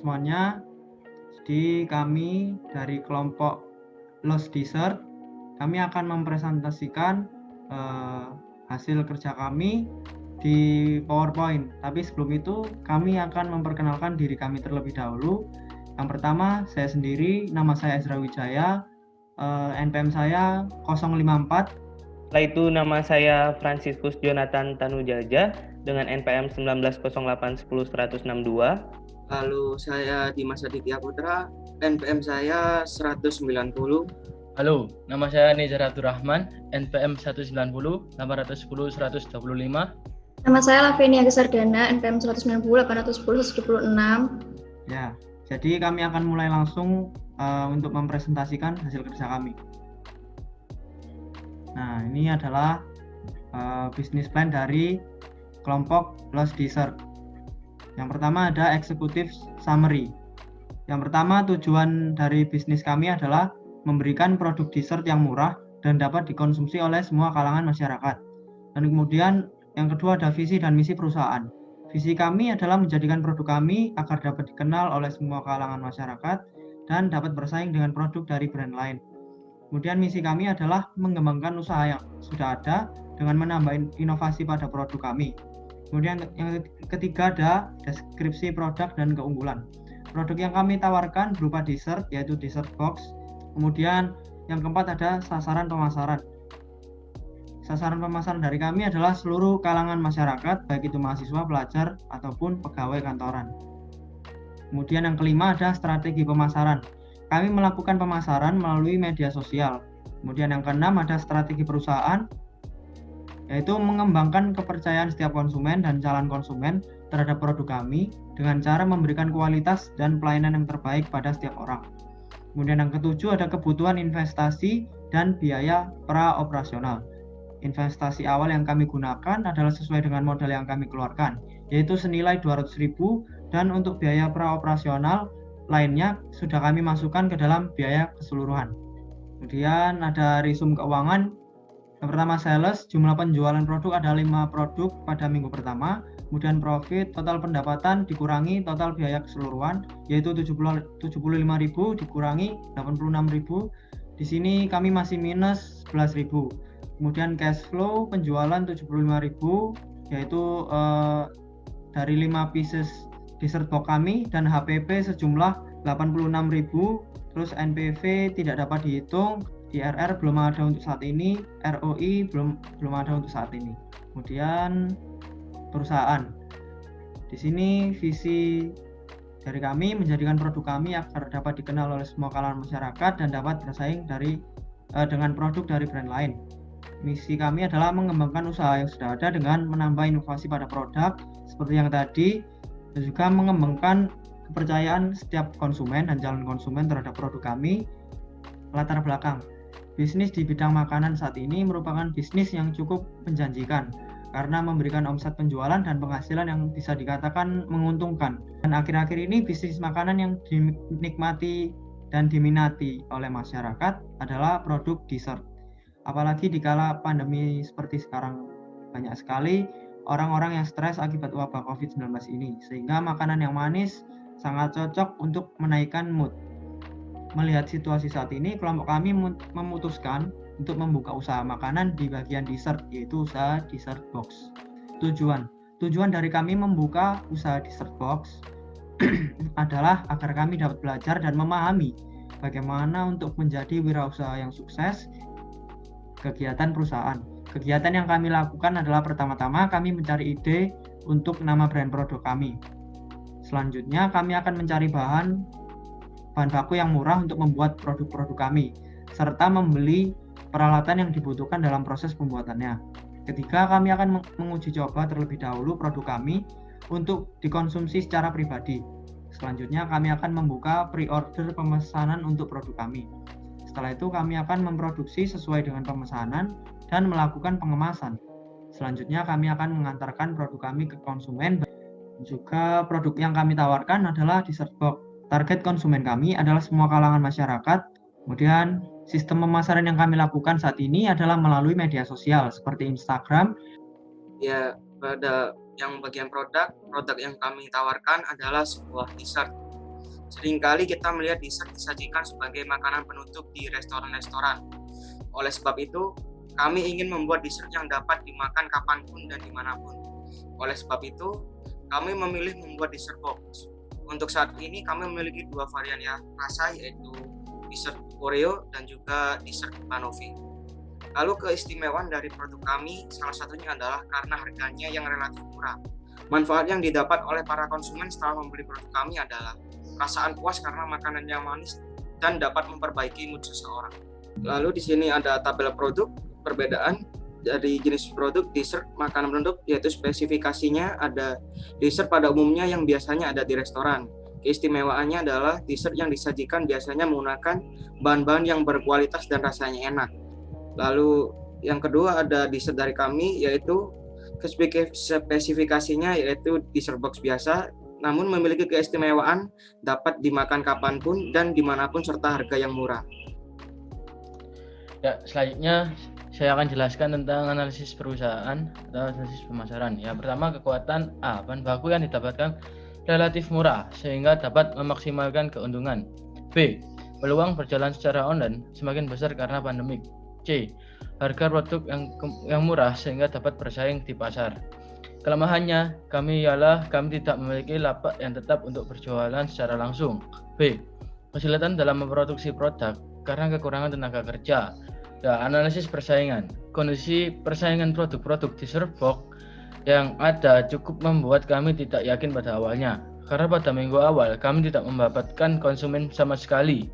semuanya. Jadi kami dari kelompok Lost Dessert, kami akan mempresentasikan hasil kerja kami di PowerPoint. Tapi sebelum itu kami akan memperkenalkan diri kami terlebih dahulu. Yang pertama, saya sendiri, nama saya Ezra Wijaya, NPM saya 054. Setelah itu nama saya Franciscus Jonathan Tanujaja dengan NPM 1908100162. Lalu saya Dimas Aditya Putra, NPM saya 190. Halo, nama saya Nizar Abdurrahman, NPM 190-810-125. Nama saya Lavenia Gesardana, NPM 190-810-126. Ya, jadi kami akan mulai langsung untuk mempresentasikan hasil kerja kami. Nah, ini adalah bisnis plan dari kelompok Lost Dessert. Yang pertama ada executive summary. Yang pertama, tujuan dari bisnis kami adalah memberikan produk dessert yang murah dan dapat dikonsumsi oleh semua kalangan masyarakat. Dan kemudian yang kedua ada visi dan misi perusahaan. Visi kami adalah menjadikan produk kami agar dapat dikenal oleh semua kalangan masyarakat dan dapat bersaing dengan produk dari brand lain. Kemudian misi kami adalah mengembangkan usaha yang sudah ada dengan menambah inovasi pada produk kami. Kemudian yang ketiga ada deskripsi produk dan keunggulan. Produk yang kami tawarkan berupa dessert, yaitu dessert box. Kemudian yang keempat ada sasaran pemasaran. Sasaran pemasaran dari kami adalah seluruh kalangan masyarakat, baik itu mahasiswa, pelajar, ataupun pegawai kantoran. Kemudian yang kelima ada strategi pemasaran. Kami melakukan pemasaran melalui media sosial. Kemudian yang keenam ada strategi perusahaan, yaitu mengembangkan kepercayaan setiap konsumen dan calon konsumen terhadap produk kami dengan cara memberikan kualitas dan pelayanan yang terbaik pada setiap orang. Kemudian yang ketujuh ada kebutuhan investasi dan biaya pra-operasional. Investasi awal yang kami gunakan adalah sesuai dengan modal yang kami keluarkan, yaitu senilai 200.000, dan untuk biaya pra-operasional lainnya sudah kami masukkan ke dalam biaya keseluruhan. Kemudian ada resume keuangan. Yang pertama sales, jumlah penjualan produk ada 5 produk pada minggu pertama. Kemudian profit, total pendapatan dikurangi total biaya keseluruhan, yaitu 75.000 dikurangi 86.000. Di sini kami masih minus 11.000. Kemudian cash flow penjualan 75.000, yaitu dari 5 pieces dessert box kami, dan HPP sejumlah 86.000. Terus NPV tidak dapat dihitung, IRR belum ada untuk saat ini, ROI belum ada untuk saat ini. Kemudian perusahaan. Di sini visi dari kami menjadikan produk kami agar dapat dikenal oleh semua kalangan masyarakat dan dapat bersaing dengan produk dari brand lain. Misi kami adalah mengembangkan usaha yang sudah ada dengan menambah inovasi pada produk seperti yang tadi, dan juga mengembangkan kepercayaan setiap konsumen dan calon konsumen terhadap produk kami. Latar belakang bisnis di bidang makanan saat ini merupakan bisnis yang cukup menjanjikan karena memberikan omset penjualan dan penghasilan yang bisa dikatakan menguntungkan. Dan akhir-akhir ini bisnis makanan yang dinikmati dan diminati oleh masyarakat adalah produk dessert. Apalagi di kala pandemi seperti sekarang, banyak sekali orang-orang yang stres akibat wabah COVID-19 ini, sehingga makanan yang manis sangat cocok untuk menaikkan mood. Melihat situasi saat ini, kelompok kami memutuskan untuk membuka usaha makanan di bagian dessert, yaitu usaha dessert box. Tujuan dari kami membuka usaha dessert box adalah agar kami dapat belajar dan memahami bagaimana untuk menjadi wirausaha yang sukses. Kegiatan perusahaan. Kegiatan yang kami lakukan adalah pertama-tama kami mencari ide untuk nama brand produk kami. Selanjutnya kami akan mencari bahan baku yang murah untuk membuat produk-produk kami, serta membeli peralatan yang dibutuhkan dalam proses pembuatannya. Ketiga, kami akan menguji coba terlebih dahulu produk kami untuk dikonsumsi secara pribadi. Selanjutnya kami akan membuka pre-order pemesanan untuk produk kami. Setelah itu kami akan memproduksi sesuai dengan pemesanan dan melakukan pengemasan. Selanjutnya kami akan mengantarkan produk kami ke konsumen. Juga produk yang kami tawarkan adalah dessert box. Target konsumen kami adalah semua kalangan masyarakat. Kemudian sistem pemasaran yang kami lakukan saat ini adalah melalui media sosial seperti Instagram. Ya, pada yang bagian produk yang kami tawarkan adalah sebuah dessert. Seringkali kita melihat dessert disajikan sebagai makanan penutup di restoran-restoran. Oleh sebab itu, kami ingin membuat dessert yang dapat dimakan kapanpun dan dimanapun. Oleh sebab itu, kami memilih membuat dessert box. Untuk saat ini kami memiliki 2 varian rasa, yaitu dessert Oreo dan juga dessert Banoffee. Lalu keistimewaan dari produk kami salah satunya adalah karena harganya yang relatif murah. Manfaat yang didapat oleh para konsumen setelah membeli produk kami adalah perasaan puas karena makanan yang manis dan dapat memperbaiki mood seseorang. Lalu di sini ada tabel produk, perbedaan dari jenis produk dessert makanan penutup, yaitu spesifikasinya ada dessert pada umumnya yang biasanya ada di restoran. Keistimewaannya adalah dessert yang disajikan biasanya menggunakan bahan-bahan yang berkualitas dan rasanya enak. Lalu yang kedua ada dessert dari kami, yaitu spesifikasinya yaitu dessert box biasa, namun memiliki keistimewaan dapat dimakan kapanpun dan dimanapun serta harga yang murah. Ya, selanjutnya saya akan jelaskan tentang analisis perusahaan atau analisis pemasaran. Yang pertama, kekuatan A. Bahan baku yang didapatkan relatif murah sehingga dapat memaksimalkan keuntungan. B. Peluang berjalan secara online semakin besar karena pandemik. C. Harga produk yang murah sehingga dapat bersaing di pasar. Kelemahannya kami ialah kami tidak memiliki lapak yang tetap untuk berjualan secara langsung. B. Kesulitan dalam memproduksi produk karena kekurangan tenaga kerja. Ya, analisis persaingan. Kondisi persaingan produk-produk dessert box yang ada cukup membuat kami tidak yakin pada awalnya. Karena pada minggu awal kami tidak mendapatkan konsumen sama sekali.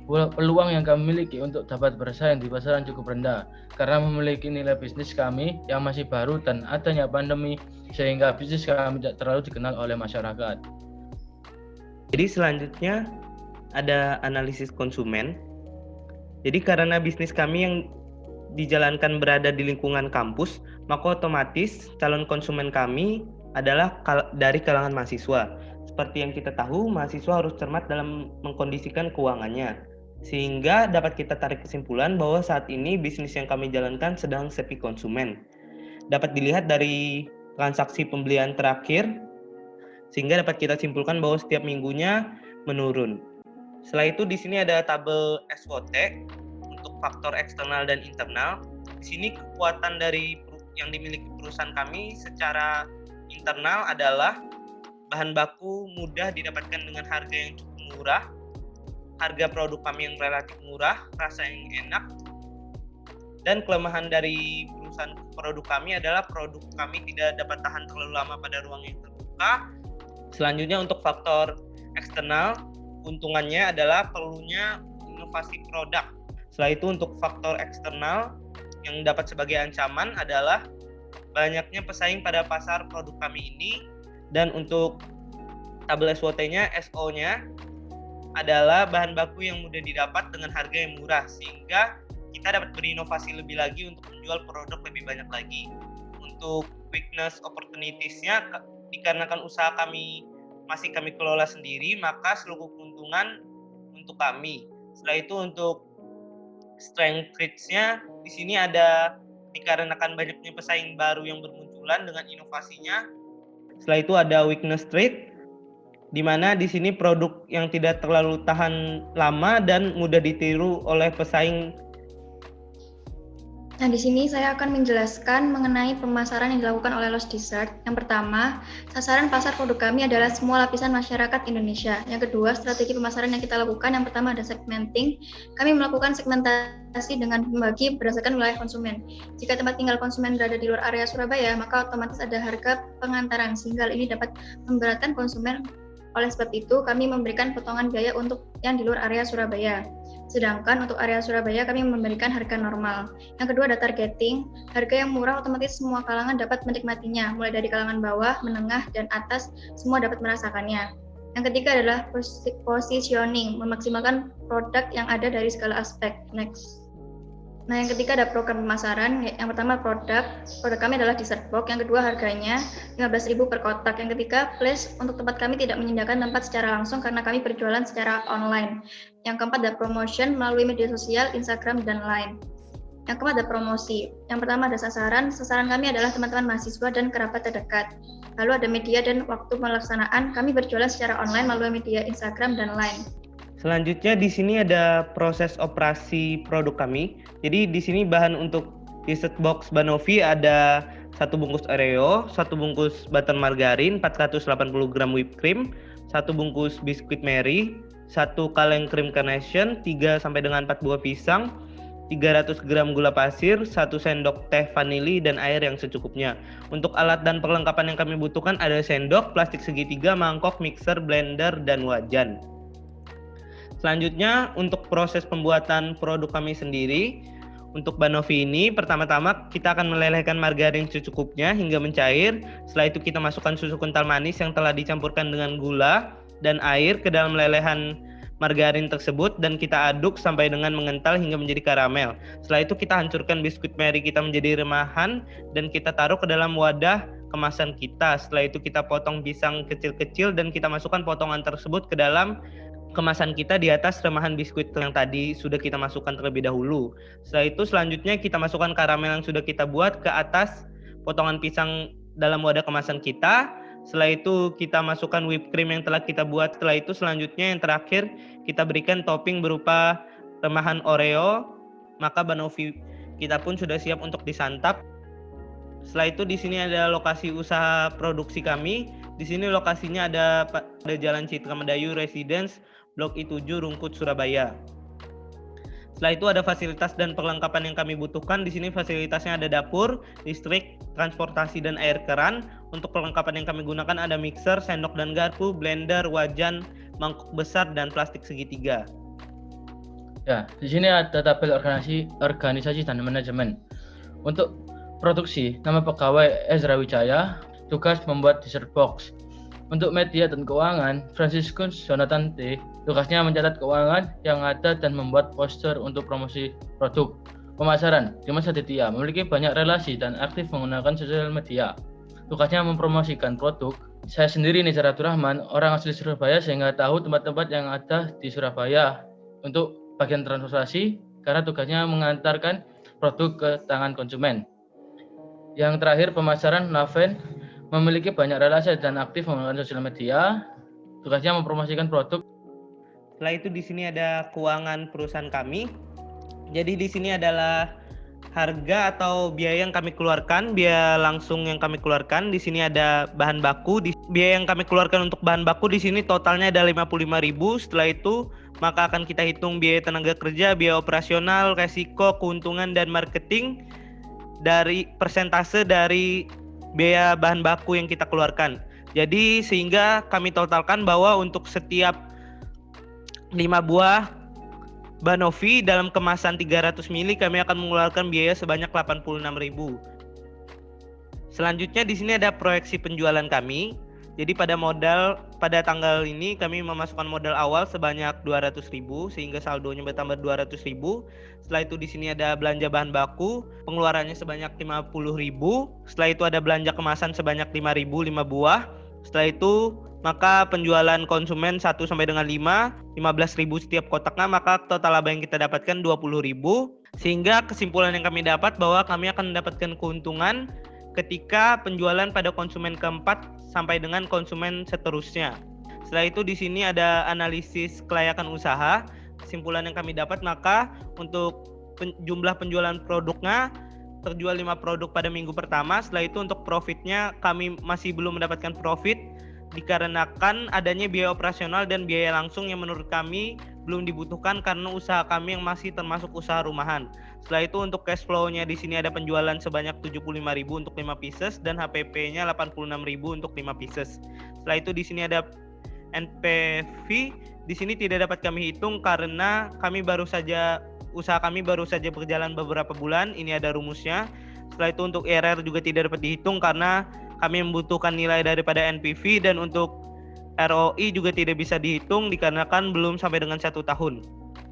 Peluang yang kami miliki untuk dapat bersaing di pasaran cukup rendah karena memiliki nilai bisnis kami yang masih baru dan adanya pandemi sehingga bisnis kami tidak terlalu dikenal oleh masyarakat. Jadi selanjutnya ada analisis konsumen. Jadi karena bisnis kami yang dijalankan berada di lingkungan kampus, maka otomatis calon konsumen kami adalah dari kalangan mahasiswa. Seperti yang kita tahu, mahasiswa harus cermat dalam mengkondisikan keuangannya. Sehingga dapat kita tarik kesimpulan bahwa saat ini bisnis yang kami jalankan sedang sepi konsumen. Dapat dilihat dari transaksi pembelian terakhir, sehingga dapat kita simpulkan bahwa setiap minggunya menurun. Setelah itu di sini ada tabel SWOT untuk faktor eksternal dan internal. Di sini kekuatan dari yang dimiliki perusahaan kami secara internal adalah bahan baku mudah didapatkan dengan harga yang cukup murah, harga produk kami yang relatif murah, rasa yang enak, dan kelemahan dari perusahaan produk kami adalah produk kami tidak dapat tahan terlalu lama pada ruang yang terbuka. Selanjutnya untuk faktor eksternal, keuntungannya adalah perlunya inovasi produk. Setelah itu untuk faktor eksternal yang dapat sebagai ancaman adalah banyaknya pesaing pada pasar produk kami ini. Dan untuk tabel SWOT-nya, SO-nya adalah bahan baku yang mudah didapat dengan harga yang murah sehingga kita dapat berinovasi lebih lagi untuk menjual produk lebih banyak lagi. Untuk weakness opportunities-nya, dikarenakan usaha kami masih kami kelola sendiri, maka seluruh keuntungan untuk kami. Setelah itu untuk strength traits-nya, di sini ada dikarenakan banyaknya pesaing baru yang bermunculan dengan inovasinya. Setelah itu ada weakness trait, di mana di sini produk yang tidak terlalu tahan lama dan mudah ditiru oleh pesaing. Nah, di sini saya akan menjelaskan mengenai pemasaran yang dilakukan oleh Lost Dessert. Yang pertama, sasaran pasar produk kami adalah semua lapisan masyarakat Indonesia. Yang kedua, strategi pemasaran yang kita lakukan, yang pertama ada segmenting. Kami melakukan segmentasi dengan membagi berdasarkan wilayah konsumen. Jika tempat tinggal konsumen berada di luar area Surabaya, maka otomatis ada harga pengantaran, sehingga ini dapat memberatkan konsumen. Oleh sebab itu, kami memberikan potongan biaya untuk yang di luar area Surabaya. Sedangkan untuk area Surabaya kami memberikan harga normal. Yang kedua ada targeting, harga yang murah otomatis semua kalangan dapat menikmatinya, mulai dari kalangan bawah, menengah, dan atas, semua dapat merasakannya. Yang ketiga adalah positioning, memaksimalkan produk yang ada dari segala aspek. Next. Nah, yang ketiga ada program pemasaran. Yang pertama produk kami adalah dessert box. Yang kedua harganya 15.000 per kotak. Yang ketiga place, untuk tempat kami tidak menyediakan tempat secara langsung karena kami berjualan secara online. Yang keempat ada promotion melalui media sosial, Instagram dan Line. Yang keempat ada promosi. Yang pertama ada sasaran. Sasaran kami adalah teman-teman mahasiswa dan kerabat terdekat. Lalu ada media dan waktu pelaksanaan. Kami berjualan secara online melalui media Instagram dan Line. Selanjutnya di sini ada proses operasi produk kami. Jadi di sini bahan untuk dessert box Banoffee ada 1 bungkus Oreo, 1 bungkus butter margarin, 480 gram whipped cream, 1 bungkus biskuit Mary, 1 kaleng krim Carnation, 3 sampai dengan 4 buah pisang, 300 gram gula pasir, 1 sendok teh vanili, dan air yang secukupnya. Untuk alat dan perlengkapan yang kami butuhkan ada sendok, plastik segitiga, mangkok, mixer, blender, dan wajan. Selanjutnya untuk proses pembuatan produk kami sendiri, untuk Banoffee ini pertama-tama kita akan melelehkan margarin secukupnya hingga mencair. Setelah itu kita masukkan susu kental manis yang telah dicampurkan dengan gula dan air ke dalam lelehan margarin tersebut dan kita aduk sampai dengan mengental hingga menjadi karamel. Setelah itu kita hancurkan biskuit Mary kita menjadi remahan dan kita taruh ke dalam wadah kemasan kita. Setelah itu kita potong pisang kecil-kecil dan kita masukkan potongan tersebut ke dalam kemasan kita di atas remahan biskuit yang tadi sudah kita masukkan terlebih dahulu. Setelah itu selanjutnya kita masukkan karamel yang sudah kita buat ke atas potongan pisang dalam wadah kemasan kita. Setelah itu kita masukkan whipped cream yang telah kita buat. Setelah itu selanjutnya yang terakhir kita berikan topping berupa remahan Oreo. Maka Banoffee kita pun sudah siap untuk disantap. Setelah itu di sini ada lokasi usaha produksi kami. Di sini lokasinya ada Jalan Citra Medayu Residence, Blok I7, Rungkut, Surabaya. Setelah itu ada fasilitas dan perlengkapan yang kami butuhkan. Di sini fasilitasnya ada dapur, listrik, transportasi, dan air keran. Untuk perlengkapan yang kami gunakan ada mixer, sendok dan garpu, blender, wajan, mangkok besar, dan plastik segitiga. Ya, di sini ada tabel organisasi dan manajemen. Untuk produksi, nama pegawai Ezra Wijaya, tugas membuat dessert box. Untuk media dan keuangan, Franciscus Jonathan T. Tugasnya mencatat keuangan yang ada dan membuat poster untuk promosi produk. Pemasaran, Dimas Aditya memiliki banyak relasi dan aktif menggunakan sosial media. Tugasnya mempromosikan produk. Saya sendiri Nizar Abdurrahman, orang asli Surabaya sehingga tahu tempat-tempat yang ada di Surabaya. Untuk bagian transportasi, karena tugasnya mengantarkan produk ke tangan konsumen. Yang terakhir pemasaran, Naven memiliki banyak relasi dan aktif menggunakan sosial media. Tugasnya mempromosikan produk. Setelah itu di sini ada keuangan perusahaan kami. Jadi di sini adalah harga atau biaya yang kami keluarkan, biaya langsung yang kami keluarkan. Di sini ada bahan baku. Biaya yang kami keluarkan untuk bahan baku di sini totalnya ada 55.000. Setelah itu maka akan kita hitung biaya tenaga kerja, biaya operasional, resiko, keuntungan, dan marketing dari persentase dari biaya bahan baku yang kita keluarkan. Jadi sehingga kami totalkan bahwa untuk setiap 5 buah Banoffee dalam kemasan 300 ml kami akan mengeluarkan biaya sebanyak 86.000. Selanjutnya di sini ada proyeksi penjualan kami. Jadi pada tanggal ini kami memasukkan modal awal sebanyak 200.000 sehingga saldonya bertambah 200.000. Setelah itu di sini ada belanja bahan baku, pengeluarannya sebanyak 50.000. Setelah itu ada belanja kemasan sebanyak 5.000 5 buah. Setelah itu maka penjualan konsumen 1 sampai dengan 5, 15.000 setiap kotaknya, maka total laba yang kita dapatkan 20.000. Sehingga kesimpulan yang kami dapat bahwa kami akan mendapatkan keuntungan ketika penjualan pada konsumen keempat sampai dengan konsumen seterusnya. Setelah itu di sini ada analisis kelayakan usaha. Kesimpulan yang kami dapat maka untuk jumlah penjualan produknya terjual 5 produk pada minggu pertama. Setelah itu untuk profitnya kami masih belum mendapatkan profit dikarenakan adanya biaya operasional dan biaya langsung yang menurut kami belum dibutuhkan karena usaha kami yang masih termasuk usaha rumahan. Setelah itu untuk cash flow-nya di sini ada penjualan sebanyak 75.000 untuk 5 pieces dan HPP-nya 86.000 untuk 5 pieces. Setelah itu di sini ada NPV. Di sini tidak dapat kami hitung karena usaha kami baru saja berjalan beberapa bulan. Ini ada rumusnya. Setelah itu untuk IRR juga tidak dapat dihitung karena kami membutuhkan nilai daripada NPV, dan untuk ROI juga tidak bisa dihitung dikarenakan belum sampai dengan 1 tahun.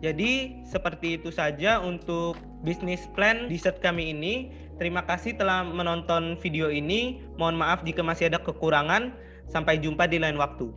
Jadi seperti itu saja untuk bisnis plan dessert kami ini. Terima kasih telah menonton video ini. Mohon maaf jika masih ada kekurangan. Sampai jumpa di lain waktu.